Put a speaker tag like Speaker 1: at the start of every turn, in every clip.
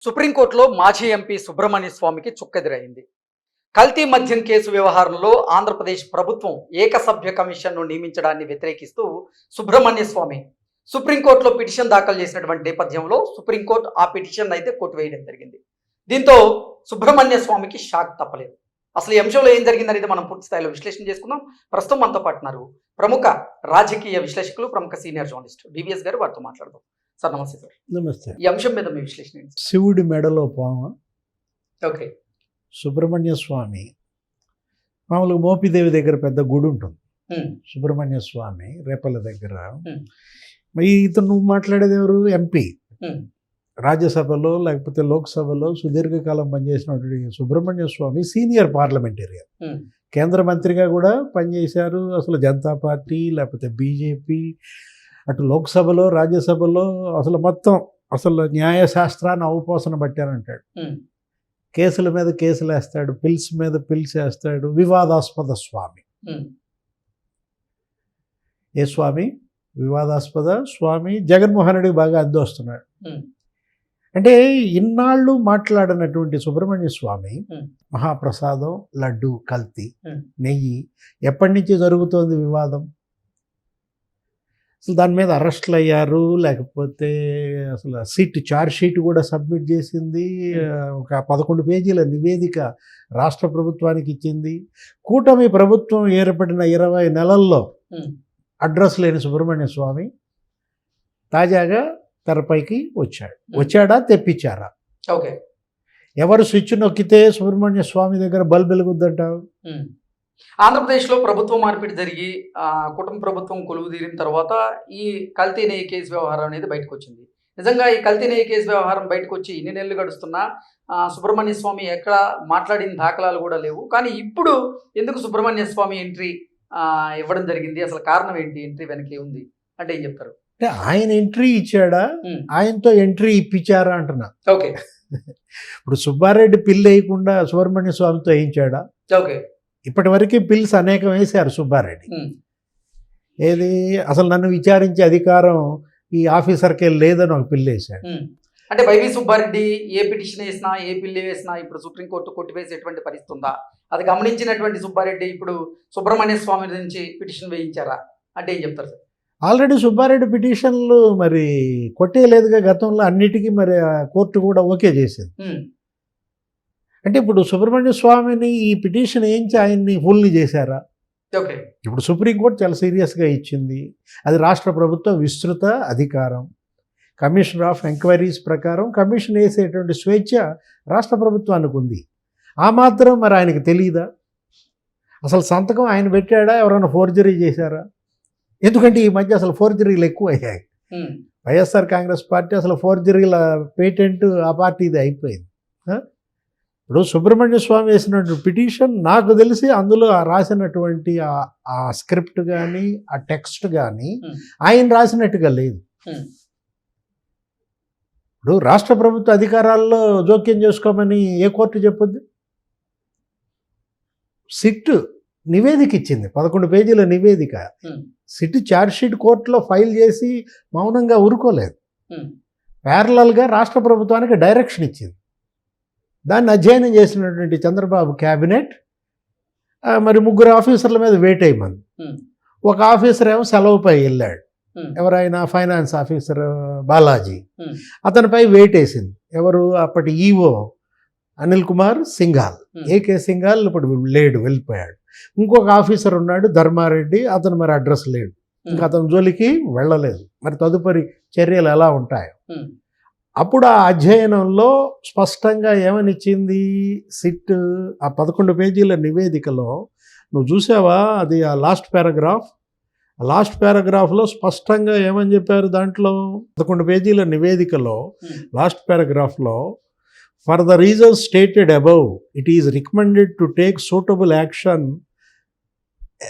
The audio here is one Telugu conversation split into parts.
Speaker 1: సుప్రీంకోర్టులో మాజీ ఎంపీ సుబ్రహ్మణ్య స్వామికి చుక్కెదురైంది. కల్తీ మద్యం కేసు వ్యవహారంలో ఆంధ్రప్రదేశ్ ప్రభుత్వం ఏకసభ్య కమిషన్ను నియమించడాన్ని వ్యతిరేకిస్తూ సుబ్రహ్మణ్య స్వామి సుప్రీంకోర్టులో పిటిషన్ దాఖలు చేసినటువంటి నేపథ్యంలో సుప్రీంకోర్టు ఆ పిటిషన్ అయితే కొట్టివేయడం జరిగింది. దీంతో సుబ్రహ్మణ్య స్వామికి షాక్ తప్పలేదు. అసలు ఈ అంశంలో ఏం జరిగిందనేది మనం పూర్తి స్థాయిలో విశ్లేషణ చేసుకుందాం. ప్రస్తుతం మనతో పాటు ఉన్నారు ప్రముఖ రాజకీయ విశ్లేషకులు, ప్రముఖ సీనియర్ జర్నలిస్ట్ డివిఎస్ గారు. వారితో మాట్లాడదాం. సార్ నమస్తే. సార్
Speaker 2: నమస్తే.
Speaker 1: ఈ అంశం మీద మీ విశ్లేషణ ఏంటి?
Speaker 2: శివుడి మెడలో పాము.
Speaker 1: ఓకే.
Speaker 2: సుబ్రహ్మణ్య స్వామి మామూలుగా మోపిదేవి దగ్గర పెద్ద గుడి ఉంటుంది. సుబ్రహ్మణ్య స్వామి రేపల దగ్గర. మరి ఇతను నువ్వు మాట్లాడేది ఎవరు? ఎంపీ. రాజ్యసభలో లేకపోతే లోక్సభలో సుదీర్ఘకాలం పనిచేసినటువంటి సుబ్రహ్మణ్య స్వామి సీనియర్ పార్లమెంటేరియన్. కేంద్ర మంత్రిగా కూడా పనిచేశారు. అసలు జనతా పార్టీ లేకపోతే బీజేపీ, అటు లోక్సభలో రాజ్యసభలో అసలు న్యాయశాస్త్రాన్ని అవపోసన పట్టారంటాడు. కేసుల మీద కేసులు వేస్తాడు, పిల్స్ మీద పిల్స్ వేస్తాడు. వివాదాస్పద స్వామి. ఏ స్వామి? వివాదాస్పద స్వామి. జగన్మోహన్ రెడ్డికి బాగా అద్దొస్తున్నాడు. అంటే ఇన్నాళ్ళు మాట్లాడినటువంటి సుబ్రహ్మణ్య స్వామి మహాప్రసాదం, లడ్డు కల్తీ, నెయ్యి ఎప్పటి నుంచి జరుగుతోంది వివాదం? అసలు దాని మీద అరెస్టులు అయ్యారు, లేకపోతే అసలు ఛార్జ్ షీట్ కూడా సబ్మిట్ చేసింది. ఒక 11 పేజీల నివేదిక రాష్ట్ర ప్రభుత్వానికి ఇచ్చింది. కూటమి ప్రభుత్వం ఏర్పడిన 20 నెలల్లో అడ్రస్ లేని సుబ్రహ్మణ్య స్వామి తాజాగా తెరపైకి వచ్చాడా తెప్పించారా?
Speaker 1: ఓకే.
Speaker 2: ఎవరు స్విచ్ నొక్కితే సుబ్రహ్మణ్య స్వామి దగ్గర బల్బ్ వెలుగుద్దంటావు?
Speaker 1: ఆంధ్రప్రదేశ్లో ప్రభుత్వ మార్పిడి జరిగి కుటుంబ ప్రభుత్వం కొలువు తీరిన తర్వాత ఈ కల్తీ నెయ్యి కేసు వ్యవహారం అనేది బయటకు వచ్చింది. నిజంగా ఈ కల్తీ నెయ్యి కేసు వ్యవహారం బయటకు వచ్చి ఇన్ని నెలలు గడుస్తున్నా సుబ్రహ్మణ్య స్వామి ఎక్కడ మాట్లాడిన దాఖలాలు కూడా లేవు. కానీ ఇప్పుడు ఎందుకు సుబ్రహ్మణ్య స్వామి ఎంట్రీ ఇవ్వడం జరిగింది? అసలు కారణం ఏంటి? ఎంట్రీ వెనక్కి ఉంది అంటే ఏం చెప్తారు?
Speaker 2: అంటే ఆయన ఎంట్రీ ఇచ్చాడా, ఆయనతో ఎంట్రీ ఇప్పించారా అంటున్నా.
Speaker 1: ఓకే.
Speaker 2: ఇప్పుడు సుబ్బారెడ్డి పిల్లి వేయకుండా సుబ్రహ్మణ్య స్వామితో వేయించాడా?
Speaker 1: ఓకే.
Speaker 2: ఇప్పటి వరకు పిల్స్ అనేకం వేశారు సుబ్బారెడ్డి. ఏది అసలు నన్ను విచారించే అధికారం ఈ ఆఫీసర్కే లేదని ఒక పిల్లి వేశాడు.
Speaker 1: అంటే వైవి సుబ్బారెడ్డి ఏ పిటిషన్ వేసినా, ఏ పిల్లి వేసినా ఇప్పుడు సుప్రీంకోర్టు కొట్టివేసేటువంటి పరిస్థితి ఉందా? అది గమనించినటువంటి సుబ్బారెడ్డి ఇప్పుడు సుబ్రహ్మణ్య స్వామి నుంచి పిటిషన్ వేయించారా అంటే ఏం చెప్తారు సార్?
Speaker 2: ఆల్రెడీ సుబ్బారెడ్డి పిటిషన్లు మరి కొట్టేయలేదుగా గతంలో, అన్నిటికీ మరి కోర్టు కూడా ఓకే చేసింది. అంటే ఇప్పుడు సుబ్రహ్మణ్య స్వామిని ఈ పిటిషన్ వేయించి ఆయన్ని ఫుల్ని చేశారా?
Speaker 1: ఓకే.
Speaker 2: ఇప్పుడు సుప్రీంకోర్టు చాలా సీరియస్గా ఇచ్చింది. అది రాష్ట్ర ప్రభుత్వ విస్తృత అధికారం. కమిషనర్ ఆఫ్ ఎంక్వైరీస్ ప్రకారం కమిషన్ వేసేటువంటి స్వేచ్ఛ రాష్ట్ర ప్రభుత్వానికి ఉంది. ఆ మాత్రం మరి ఆయనకు తెలియదా? అసలు సంతకం ఆయన పెట్టాడా, ఎవరైనా ఫోర్జరీ చేశారా? ఎందుకంటే ఈ మధ్య అసలు ఫోర్జరీలు ఎక్కువ అయ్యాయి. వైఎస్ఆర్ కాంగ్రెస్ పార్టీ అసలు ఫోర్జరీల పేటెంట్ ఆ పార్టీది అయిపోయింది. ఇప్పుడు సుబ్రహ్మణ్య స్వామి వేసినటువంటి పిటిషన్ నాకు తెలిసి అందులో రాసినటువంటి ఆ స్క్రిప్ట్ కానీ ఆ టెక్స్ట్ కానీ ఆయన రాసినట్టుగా లేదు. ఇప్పుడు రాష్ట్ర ప్రభుత్వ అధికారాల్లో జోక్యం చేసుకోమని ఏ కోర్టు చెప్పొద్దు? సిట్ నివేదిక ఇచ్చింది, 11 పేజీల నివేదిక. సిట్ ఛార్జ్ షీట్ కోర్టులో ఫైల్ చేసి మౌనంగా ఊరుకోలేదు. ప్యారలల్గా రాష్ట్ర ప్రభుత్వానికి డైరెక్షన్ ఇచ్చింది. దాన్ని అధ్యయనం చేసినటువంటి చంద్రబాబు క్యాబినెట్ మరి 3 ఆఫీసర్ల మీద వెయిట్ అయ్యమంది. ఒక ఆఫీసర్ ఏమో సెలవుపై వెళ్ళాడు. ఎవరైనా ఫైనాన్స్ ఆఫీసర్ బాలాజీ, అతనిపై వెయిట్ వేసింది. ఎవరు? అప్పటి ఈఓ అనిల్ కుమార్ సింఘాల్. ఏకే సింఘాల్ ఇప్పుడు లేడు, వెళ్ళిపోయాడు. ఇంకొక ఆఫీసర్ ఉన్నాడు ధర్మారెడ్డి, అతను మరి అడ్రస్ లేడు, ఇంకా అతని జోలికి వెళ్ళలేదు. మరి తదుపరి చర్యలు ఎలా ఉంటాయో. అప్పుడు ఆ అధ్యయనంలో స్పష్టంగా ఏమనిచ్చింది సిట్? ఆ 11 పేజీల నివేదికలో నువ్వు చూసావా? అది ఆ లాస్ట్ పారాగ్రాఫ్లో స్పష్టంగా ఏమని చెప్పారు? దాంట్లో 11 పేజీల నివేదికలో లాస్ట్ పారాగ్రాఫ్లో, for the reasons stated above it is recommended to take suitable action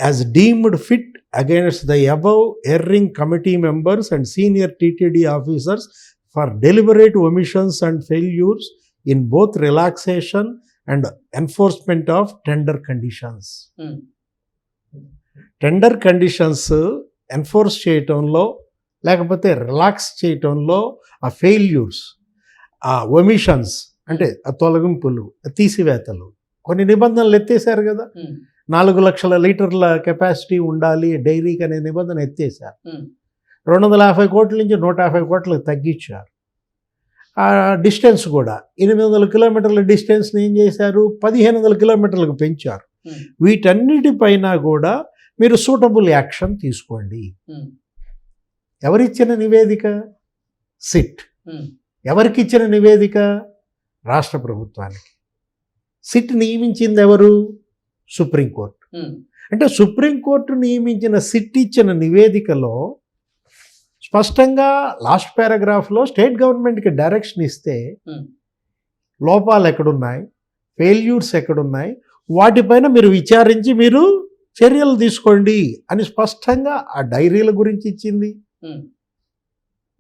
Speaker 2: as deemed fit against the above erring committee members and senior TTD officers for deliberate omissions and failures in both relaxation and enforcement of tender conditions. Tender conditions enforce చేయటంలో లేకపోతే రిలాక్స్ చేయటంలో ఆ ఫెయిల్యూర్స్ ఒమిషన్స్ అంటే ఆ తొలగింపులు, తీసివేతలు, కొన్ని నిబంధనలు ఎత్తేసారు కదా. 4 లక్షల లీటర్ల కెపాసిటీ ఉండాలి డైరీకి అనే నిబంధన ఎత్తేసారు. 250 కోట్ల నుంచి 150 కోట్లకు తగ్గించారు. ఆ డిస్టెన్స్ కూడా 800 కిలోమీటర్ల డిస్టెన్స్ని ఏం చేశారు, 1500 కిలోమీటర్లకు పెంచారు. వీటన్నిటిపైన కూడా మీరు సూటబుల్ యాక్షన్ తీసుకోండి. ఎవరిచ్చిన నివేదిక? సిట్. ఎవరికి ఇచ్చిన నివేదిక? రాష్ట్ర ప్రభుత్వానికి. సిట్ నియమించింది ఎవరు? సుప్రీంకోర్టు. అంటే సుప్రీంకోర్టు నియమించిన సిట్ ఇచ్చిన నివేదికలో స్పష్టంగా లాస్ట్ పారాగ్రాఫ్లో స్టేట్ గవర్నమెంట్కి డైరెక్షన్ ఇస్తే లోపాలు ఎక్కడున్నాయి, ఫెయిల్యూర్స్ ఎక్కడున్నాయి, వాటిపైన మీరు విచారించి మీరు చర్యలు తీసుకోండి అని స్పష్టంగా ఆ డైరీల గురించి ఇచ్చింది.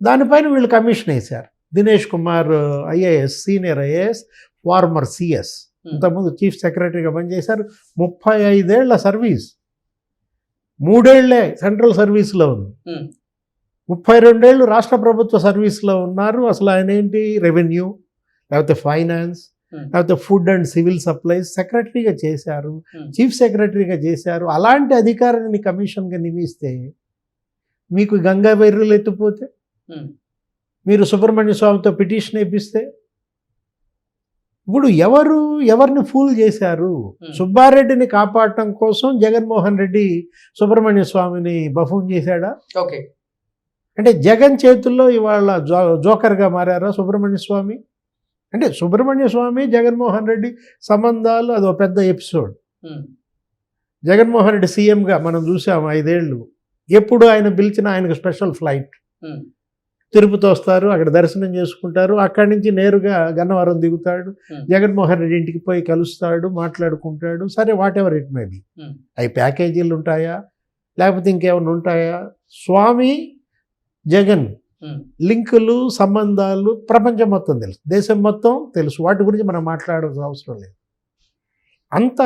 Speaker 2: దానిపైన వీళ్ళు కమిషన్ వేశారు. Dinesh Kumar IAS, senior IAS, former CS, ఇంతకుముందు చీఫ్ సెక్రటరీగా పనిచేశారు. 35 ఏళ్ల సర్వీస్, 3 ఏళ్లే సెంట్రల్ సర్వీస్లో ఉంది, 32 ఏళ్ళు రాష్ట్ర ప్రభుత్వ సర్వీస్లో ఉన్నారు. అసలు ఆయన ఏంటి, రెవెన్యూ లేకపోతే ఫైనాన్స్ లేకపోతే ఫుడ్ అండ్ సివిల్ సప్లైస్ సెక్రటరీగా చేశారు, చీఫ్ సెక్రటరీగా చేశారు. అలాంటి అధికారాన్ని కమిషన్గా నియమిస్తే మీకు గంగా బెర్రెలు ఎత్తిపోతే, మీరు సుబ్రహ్మణ్య స్వామితో పిటిషన్ వేపిస్తే, ఇప్పుడు ఎవరిని ఫూల్ చేశారు? సుబ్బారెడ్డిని కాపాడటం కోసం జగన్మోహన్ రెడ్డి సుబ్రహ్మణ్య స్వామిని బఫూన్ చేశాడా?
Speaker 1: ఓకే.
Speaker 2: అంటే జగన్ చేతుల్లో ఇవాళ జోకర్గా మారారా సుబ్రహ్మణ్య స్వామి? అంటే సుబ్రహ్మణ్య స్వామి జగన్మోహన్ రెడ్డి సంబంధాలు అదో పెద్ద ఎపిసోడ్. జగన్మోహన్ రెడ్డి సీఎంగా మనం చూసాం 5 ఏళ్ళు. ఎప్పుడు ఆయన పిలిచిన ఆయనకు స్పెషల్ ఫ్లైట్, తిరుపతి వస్తారు, అక్కడ దర్శనం చేసుకుంటారు, అక్కడి నుంచి నేరుగా గన్నవరం దిగుతాడు, జగన్మోహన్ రెడ్డి ఇంటికి పోయి కలుస్తాడు, మాట్లాడుకుంటాడు. సరే, what ever it may be. అవి ప్యాకేజీలు ఉంటాయా లేకపోతే ఇంకేమైనా ఉంటాయా? స్వామి జగన్ లింకులు, సంబంధాలు ప్రపంచం మొత్తం తెలుసు, దేశం మొత్తం తెలుసు. వాటి గురించి మనం మాట్లాడాల్సిన అవసరం లేదు. అంత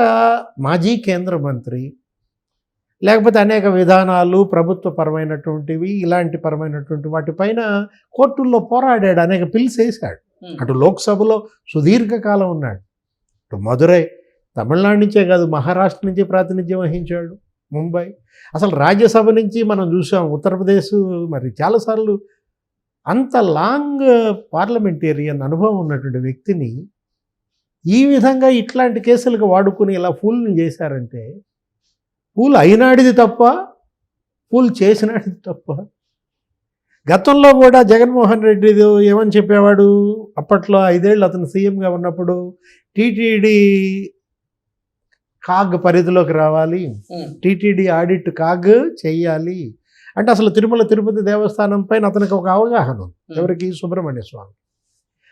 Speaker 2: మాజీ కేంద్ర మంత్రి, లేకపోతే అనేక విధానాలు ప్రభుత్వపరమైనటువంటివి, ఇలాంటి పరమైనటువంటి వాటిపైన కోర్టుల్లో పోరాడాడు, అనేక పిల్స్ వేశాడు. అటు లోక్సభలో సుదీర్ఘకాలం ఉన్నాడు, అటు మదురై, తమిళనాడు నుంచే కాదు మహారాష్ట్ర నుంచి ప్రాతినిధ్యం వహించాడు, ముంబై, అసలు రాజ్యసభ నుంచి మనం చూసాం, ఉత్తరప్రదేశ్, మరి చాలాసార్లు. అంత లాంగ్ పార్లమెంటేరియన్ అనుభవం ఉన్నటువంటి వ్యక్తిని ఈ విధంగా ఇట్లాంటి కేసులకు వాడుకుని ఇలా ఫూల్ని చేశారంటే, ఫూల్ అయినాడిది తప్ప, ఫూల్ చేసినాడిది తప్ప. గతంలో కూడా జగన్మోహన్ రెడ్డి ఏమని చెప్పేవాడు, అప్పట్లో 5 ఏళ్ళు అతను సీఎంగా ఉన్నప్పుడు టీటీడీ కాగ్ పరిధిలోకి రావాలి, టీటీడీ ఆడిట్ కాగ్ చెయ్యాలి అంటే, అసలు తిరుమల తిరుపతి దేవస్థానం పైన అతనికి ఒక అవగాహన ఉంది. ఎవరికి? సుబ్రహ్మణ్య స్వామి.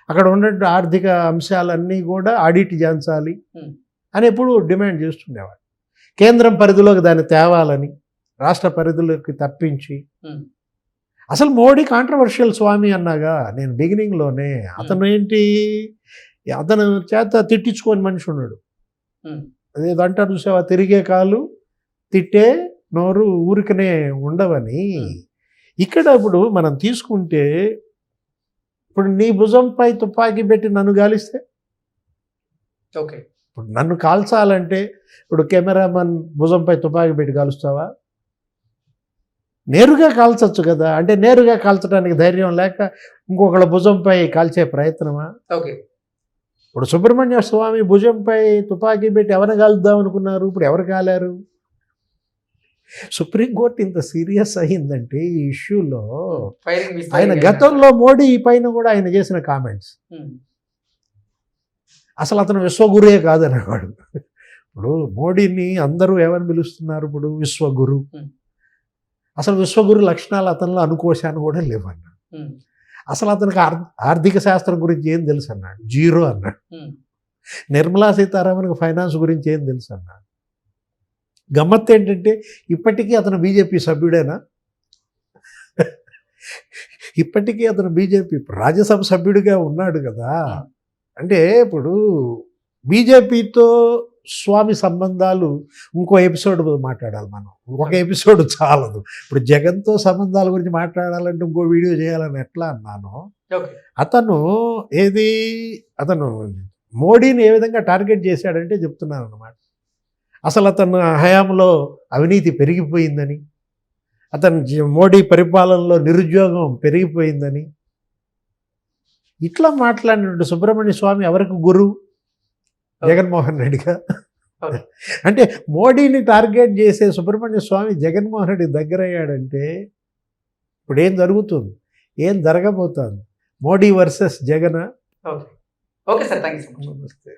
Speaker 2: అక్కడ ఉన్నటువంటి ఆర్థిక అంశాలన్నీ కూడా ఆడిట్ చేయించాలి అని ఎప్పుడు డిమాండ్ చేస్తుండేవాడు. కేంద్రం పరిధిలోకి దాన్ని తేవాలని, రాష్ట్ర పరిధిలోకి తప్పించి. అసలు మోడీ కాంట్రవర్షియల్ స్వామి అన్నాగా నేను బిగినింగ్లోనే. అతను ఏంటి, అతను చేత తిట్టించుకొని మనిషి ఉన్నాడు. అదేదంటారు చూసావా, తిరిగే కాలు తిట్టే నోరు ఊరికనే ఉండవని. ఇక్కడ ఇప్పుడు మనం తీసుకుంటే, ఇప్పుడు నీ భుజంపై తుపాకీ పెట్టి నన్ను గాలిస్తే,
Speaker 1: ఓకే,
Speaker 2: ఇప్పుడు నన్ను కాల్చాలంటే ఇప్పుడు కెమెరామన్ భుజంపై తుపాకీ పెట్టి కాలుస్తావా? నేరుగా కాల్చచ్చు కదా. అంటే నేరుగా కాల్చడానికి ధైర్యం లేక ఇంకొకళ్ళ భుజంపై కాల్చే ప్రయత్నమా?
Speaker 1: ఓకే.
Speaker 2: ఇప్పుడు సుబ్రహ్మణ్య స్వామి భుజంపై తుపాకీ పెట్టి ఎవరిని కాలుద్దాం అనుకున్నారు, ఇప్పుడు ఎవరు కాలారు? సుప్రీంకోర్టు ఇంత సీరియస్ అయిందంటే ఈ ఇష్యూలో, ఆయన గతంలో మోడీ పైన కూడా ఆయన చేసిన కామెంట్స్, అసలు అతను విశ్వగురుయే కాదనేవాడు. ఇప్పుడు మోడీని అందరూ ఏమని పిలుస్తున్నారు ఇప్పుడు, విశ్వగురు. అసలు విశ్వగురు లక్షణాలు అతనిలో అనుకోశాను కూడా లేవన్నాడు. అసలు అతనికి ఆర్థిక శాస్త్రం గురించి ఏం తెలుసు అన్నాడు, 0 అన్నాడు. నిర్మలా సీతారామన్కి ఫైనాన్స్ గురించి ఏం తెలుసు అన్నాడు. గమ్మత్తు ఏంటంటే, ఇప్పటికీ అతను బీజేపీ సభ్యుడేనా? ఇప్పటికీ అతను బీజేపీ రాజ్యసభ సభ్యుడిగా ఉన్నాడు కదా. అంటే ఇప్పుడు బీజేపీతో స్వామి సంబంధాలు ఇంకో ఎపిసోడ్ మాట్లాడాలి మనం. ఒక ఎపిసోడ్ చాలదు. ఇప్పుడు జగన్తో సంబంధాల గురించి మాట్లాడాలంటే ఇంకో వీడియో చేయాలని ఎట్లా అన్నాను.
Speaker 1: ఓకే.
Speaker 2: అతను మోడీని ఏ విధంగా టార్గెట్ చేశాడంటే చెప్తున్నాను అన్నమాట. అసలు అతను హయాంలో అవినీతి పెరిగిపోయిందని, మోడీ పరిపాలనలో నిరుద్యోగం పెరిగిపోయిందని ఇట్లా మాట్లాడినట్టు సుబ్రహ్మణ్య స్వామి ఎవరికి గురువు? జగన్మోహన్ రెడ్డిగా.
Speaker 1: ఓకే.
Speaker 2: అంటే మోడీని టార్గెట్ చేసే సుబ్రహ్మణ్య స్వామి జగన్మోహన్ రెడ్డి దగ్గర అయ్యాడంటే ఇప్పుడు ఏం జరుగుతుంది, ఏం జరగబోతుంది? Modi versus Jagan.
Speaker 1: Okay. Okay sir, thank you so much.
Speaker 2: నమస్తే.